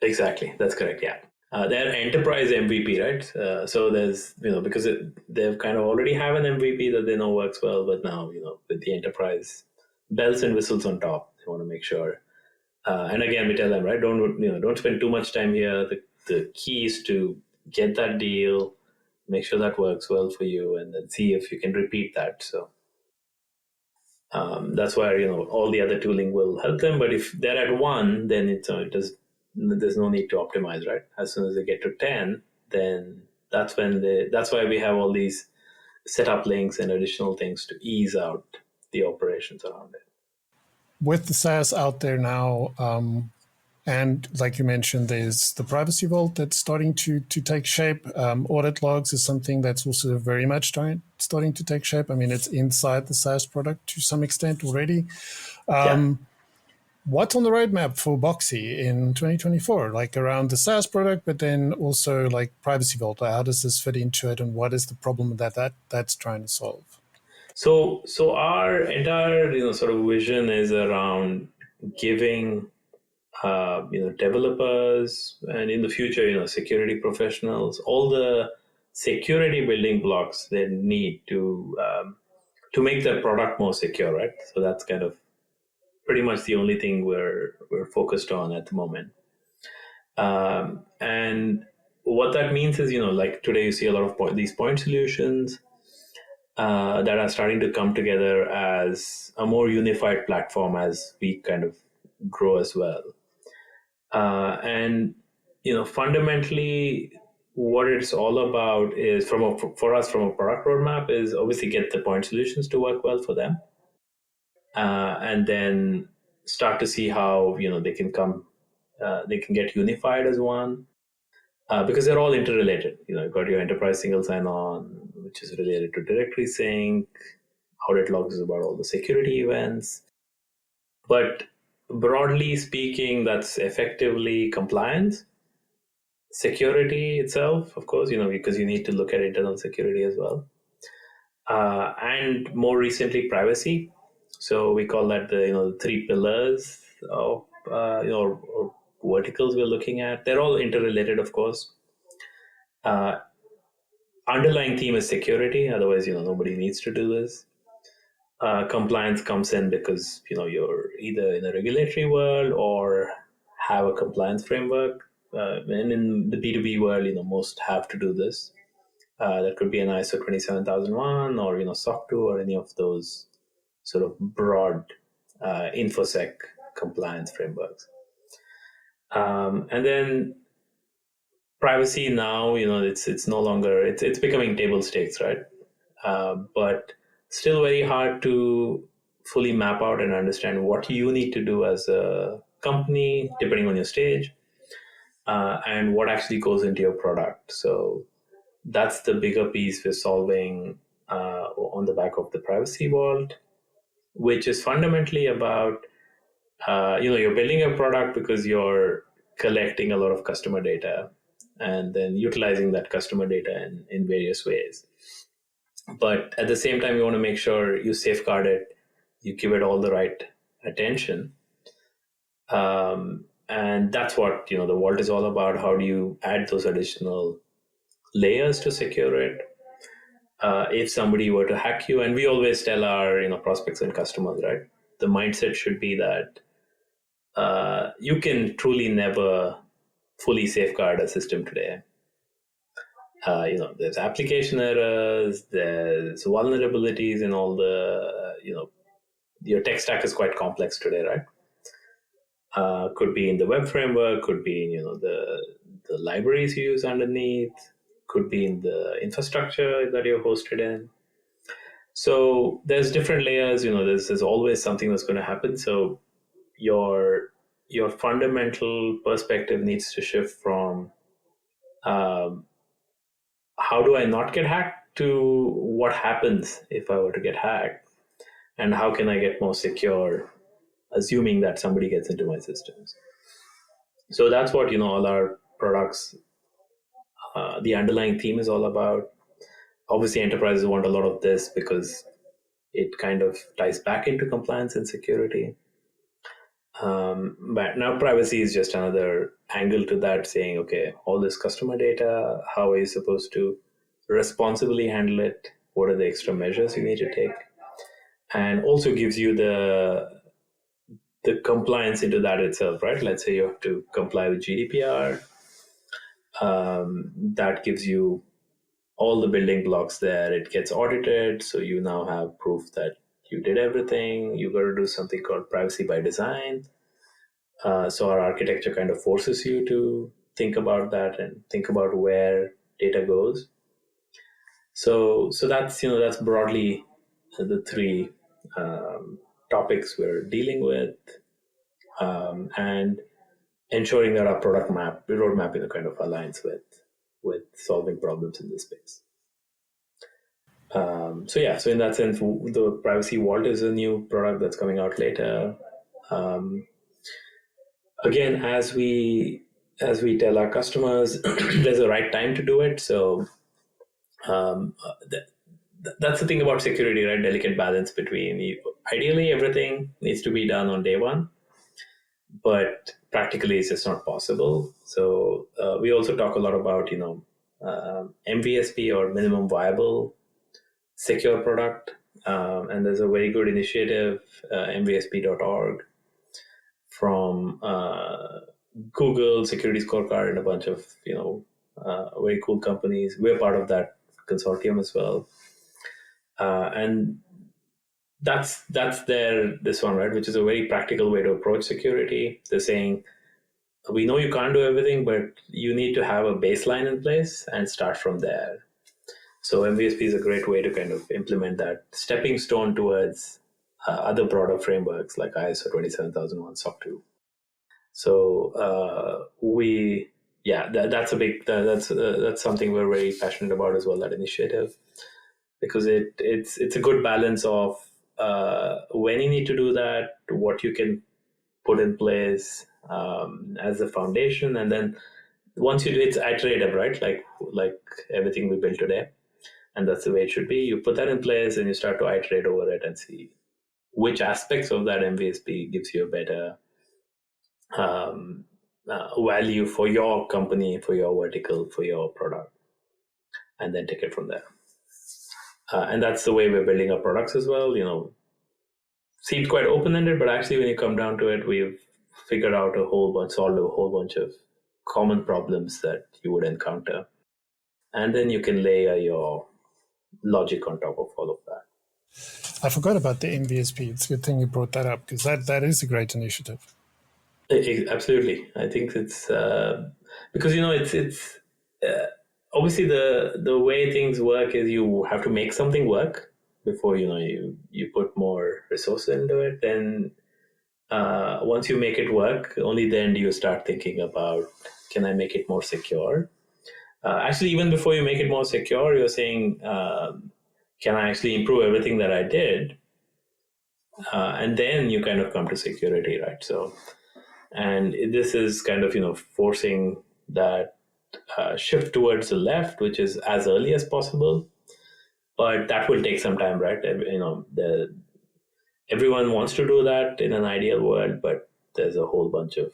Exactly, that's correct. Yeah, they're enterprise MVP, right? So there's because they've kind of already have an MVP that they know works well, but now with the enterprise bells and whistles on top, they want to make sure. And again, we tell them, right? Don't spend too much time here. The key is to get that deal, make sure that works well for you, and then see if you can repeat that. So that's where all the other tooling will help them. But if they're at 1, then there's no need to optimize, right? As soon as they get to 10, then that's why we have all these setup links and additional things to ease out the operations around it. With the SaaS out there now, and like you mentioned, there's the privacy vault that's starting to take shape. Audit logs is something that's also very much starting to take shape. I mean, it's inside the SaaS product to some extent already. What's on the roadmap for Boxy in 2024, like around the SaaS product, but then also like privacy vault? How does this fit into it, and what is the problem that's trying to solve? So our entire sort of vision is around giving developers, and in the future security professionals, all the security building blocks they need to make their product more secure, right? So that's kind of pretty much the only thing we're focused on at the moment. And what that means is like today you see a lot of these point solutions that are starting to come together as a more unified platform as we kind of grow as well. And fundamentally, what it's all about is for us from a product roadmap is obviously get the point solutions to work well for them, and then start to see how they can get unified as one. Because they're all interrelated. You've got your enterprise single sign-on, which is related to directory sync. Audit logs is about all the security events. But broadly speaking, that's effectively compliance. Security itself, of course, because you need to look at internal security as well. And more recently, privacy. So we call that the 3 pillars of or verticals we're looking at. They're all interrelated, of course. Underlying theme is security. Otherwise, nobody needs to do this. Compliance comes in because you're either in a regulatory world or have a compliance framework. And in the B2B world, most have to do this. That could be an ISO 27001 or SOC 2 or any of those sort of broad InfoSec compliance frameworks. And then privacy now, it's no longer, it's becoming table stakes, right? But still very hard to fully map out and understand what you need to do as a company, depending on your stage, and what actually goes into your product. So that's the bigger piece we're solving on the back of the privacy vault, which is fundamentally about you're building a product because you're collecting a lot of customer data and then utilizing that customer data in various ways. But at the same time, you want to make sure you safeguard it, you give it all the right attention. And that's what the vault is all about. How do you add those additional layers to secure it? If somebody were to hack you, and we always tell our prospects and customers, right? The mindset should be that you can truly never fully safeguard a system today. There's application errors, there's vulnerabilities in all the, your tech stack is quite complex today, right? Could be in the web framework, could be in the libraries you use underneath, could be in the infrastructure that you're hosted in. So there's different layers. There's always something that's going to happen. So your fundamental perspective needs to shift from how do I not get hacked to what happens if I were to get hacked, and how can I get more secure, assuming that somebody gets into my systems. So that's what all our products, the underlying theme is all about. Obviously, enterprises want a lot of this because it kind of ties back into compliance and security. But now privacy is just another angle to that, saying, okay, all this customer data, how are you supposed to responsibly handle it? What are the extra measures you need to take? And also gives you the compliance into that itself, right? Let's say you have to comply with GDPR. That gives you all the building blocks there. It gets audited, so you now have proof that you did everything. You got to do something called privacy by design. So our architecture kind of forces you to think about that and think about where data goes. So that's broadly the three topics we're dealing with, and ensuring that our product roadmap kind of aligns with solving problems in this space. So in that sense, the Privacy Vault is a new product that's coming out later. Again, as we tell our customers, there's a right time to do it. So that's the thing about security, right? Delicate balance between ideally everything needs to be done on day one, but practically it's just not possible. So we also talk a lot about MVSP, or minimum viable secure product, and there's a very good initiative, mvsp.org, from Google, Security Scorecard, and a bunch of very cool companies. We're part of that consortium as well, and that's this one, right, which is a very practical way to approach security. They're saying, we know you can't do everything, but you need to have a baseline in place and start from there. So MVSP is a great way to kind of implement that stepping stone towards other broader frameworks like ISO 27001, SOC 2. So that's something we're very passionate about as well, that initiative, because it's a good balance of when you need to do that, what you can put in place as a foundation, and then once you do, it's iterative, right? Like everything we build today, and that's the way it should be. You put that in place, and you start to iterate over it and see which aspects of that MVSP gives you a better value for your company, for your vertical, for your product, and then take it from there. And that's the way we're building our products as well. Seems quite open-ended, but actually when you come down to it, we've figured out solved a whole bunch of common problems that you would encounter. And then you can layer your logic on top of all of that. I forgot about the MVSP. It's a good thing you brought that up, because that is a great initiative. Absolutely. I think it's because it's obviously the way things work is you have to make something work before you put more resources into it. Then once you make it work, only then do you start thinking about, can I make it more secure? Actually, even before you make it more secure, you're saying, can I actually improve everything that I did? And then you kind of come to security, right? So, and this is kind of forcing that shift towards the left, which is as early as possible, but that will take some time, right? Everyone wants to do that in an ideal world, but there's a whole bunch of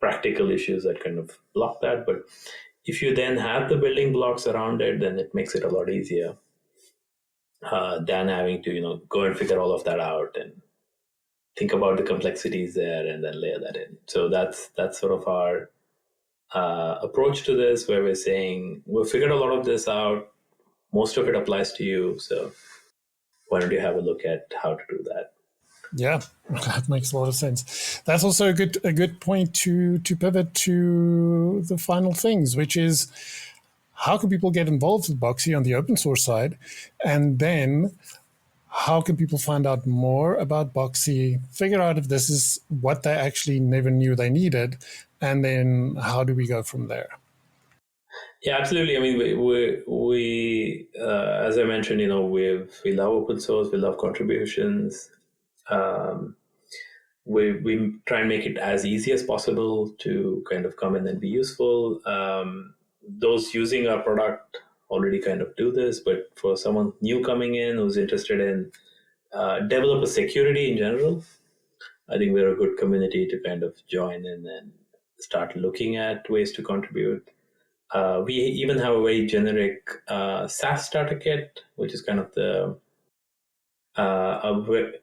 practical issues that kind of block that. But if you then have the building blocks around it, then it makes it a lot easier than having to go and figure all of that out and think about the complexities there and then layer that in. So that's sort of our approach to this, where we're saying, we've figured a lot of this out. Most of it applies to you. So why don't you have a look at how to do that? Yeah, that makes a lot of sense. That's also a good point to pivot to the final things, which is how can people get involved with Boxy on the open source side, and then how can people find out more about Boxy, figure out if this is what they actually never knew they needed, and then how do we go from there? Yeah, absolutely. I mean, as I mentioned, we love open source, we love contributions. Um, we try and make it as easy as possible to kind of come in and be useful. Those using our product already kind of do this, but for someone new coming in who's interested in developer security in general, I think we're a good community to kind of join in and start looking at ways to contribute. We even have a very generic SaaS starter kit, which is kind of a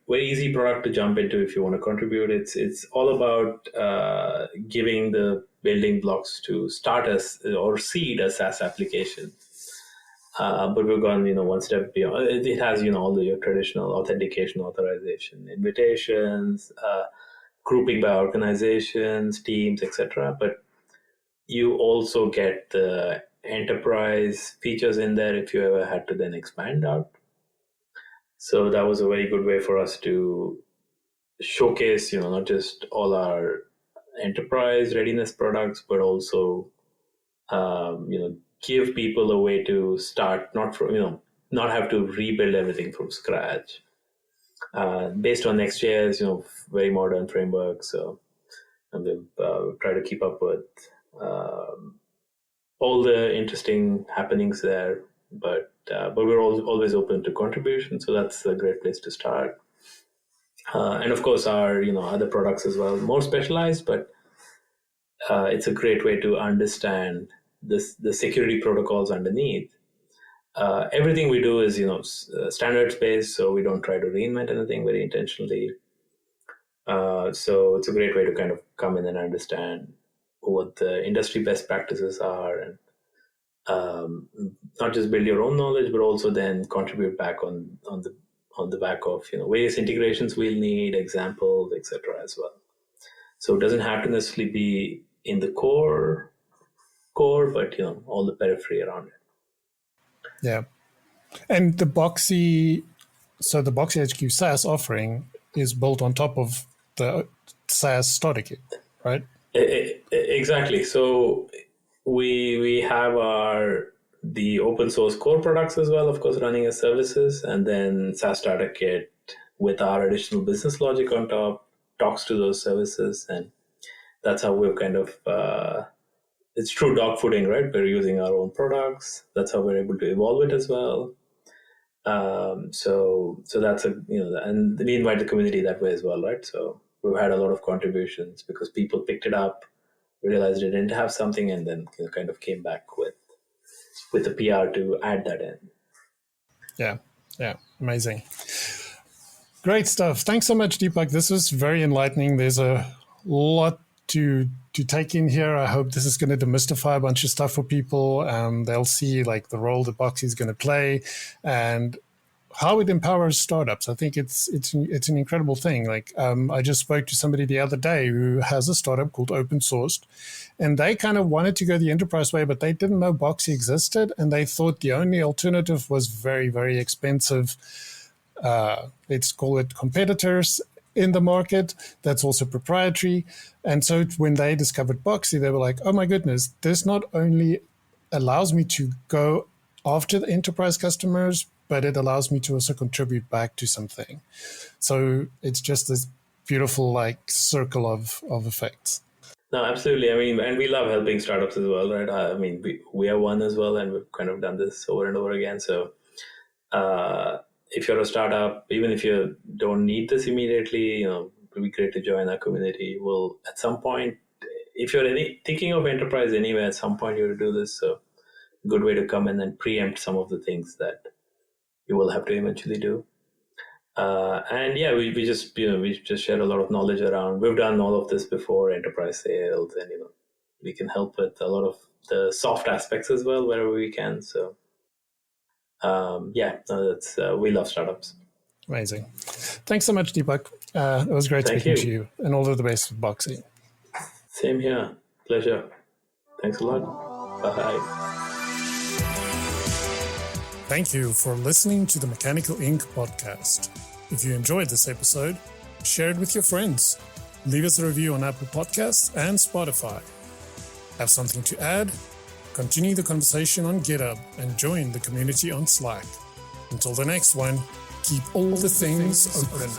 very easy product to jump into if you want to contribute. It's all about giving the building blocks to start or seed a SaaS application. But we've gone, one step beyond. It has, all your traditional authentication, authorization, invitations, grouping by organizations, teams, etc. But you also get the enterprise features in there if you ever had to then expand out. So that was a very good way for us to showcase, not just all our enterprise readiness products, but also, give people a way to start, not have to rebuild everything from scratch. Based on Next.js, very modern framework. So and we've tried to keep up with all the interesting happenings there. But we're always open to contribution, so that's a great place to start. And of course, our other products as well, more specialized, but it's a great way to understand the security protocols underneath. Everything we do is standards based, so we don't try to reinvent anything very intentionally. So it's a great way to kind of come in and understand what the industry best practices are, and not just build your own knowledge, but also then contribute back on the back of various integrations we'll need, examples, etc. as well. So it doesn't have to necessarily be in the core, but all the periphery around it. Yeah. And the BoxyHQ SaaS offering is built on top of the SaaS starter kit, right? Exactly. So we have the open source core products as well, of course, running as services, and then SaaS starter kit with our additional business logic on top talks to those services, and that's how we've kind of it's true dog fooding, right? We're using our own products. That's how we're able to evolve it as well. So that's and we invite the community that way as well, right? So we've had a lot of contributions because people picked it up, realized they didn't have something, and then kind of came back with the PR to add that in. Yeah, amazing. Great stuff. Thanks so much, Deepak. This was very enlightening. There's a lot to take in here. I hope this is going to demystify a bunch of stuff for people. They'll see like the role that Boxy is going to play and how it empowers startups. I think it's an incredible thing. Like I just spoke to somebody the other day who has a startup called Open Sourced, and they kind of wanted to go the enterprise way, but they didn't know Boxy existed, and they thought the only alternative was very, very expensive. Let's call it competitors in the market that's also proprietary. And so when they discovered Boxy, they were like, oh my goodness, this not only allows me to go after the enterprise customers, but it allows me to also contribute back to something. So it's just this beautiful like circle of effects. No, absolutely. I mean, and we love helping startups as well, right? I mean, we are one as well, and we've kind of done this over and over again. So if you're a startup, even if you don't need this immediately, it'll be great to join our community. We'll at some point, if you're thinking of enterprise anyway, at some point you will do this. So good way to come in and preempt some of the things that you will have to eventually do. And yeah, we just share a lot of knowledge around. We've done all of this before, enterprise sales, and we can help with a lot of the soft aspects as well wherever we can. So that's we love startups. Amazing. Thanks so much, Deepak. It was great Thank speaking to you. you, and all of the best with Boxy. Same here. Pleasure. Thanks a lot. Bye. Thank you for listening to the Mechanical Inc. podcast. If you enjoyed this episode, share it with your friends. Leave us a review on Apple Podcasts and Spotify. Have something to add? Continue the conversation on GitHub and join the community on Slack. Until the next one, keep all the things open.